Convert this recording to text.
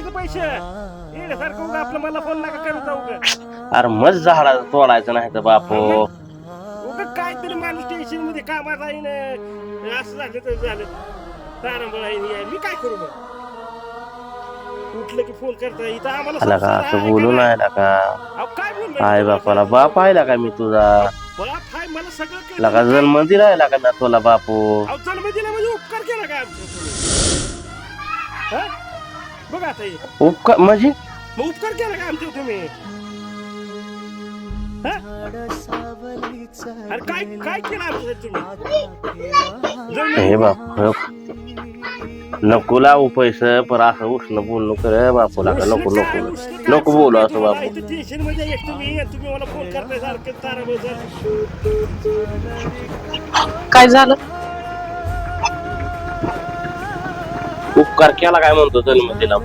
तिथं पैसे येण्यासारखं उगा आपलं मला फोन नका करत जाऊ उगा. अरे मज झाडा तोडायचं नाही तर बापू. उगा काहीतरी माणूस टेन्शन मध्ये कामात आहे ना, असं झालं तर झालं, तारांबळ आहे नाही आहे. मी काय करू मग? उठलं की फोन करता इथं आम्हाला आला का संसार असं आहे बोलू का नाही नाही? का. अहो, काय बोललो आई बापाला बाप आहे का मी तुझा. बाप हाय मला सगळं कळतं. लका जन्म दिलाय का मी तुला बापू. अहो, जन्म दिला म्हणजे उपकार केला का आमच्या तुम्ही? हा? बघा आता हे. उपकार म्हणजे मग उपकार केला का आमच्या तुम्ही? हा? अरे काय काय केलं आमच्या तुम्ही? जन्म- हे बाप नको लावू पैसे पर असं उष्ण बोलणं कर बापूला का. नको नको नको बोलू असं बापू. इथं टेन्शन मध्ये एक तुम्ही मला फोन करताय सारखं तारांबळ काय झालं? उपकार केला काय म्हणतो जन्म दिला.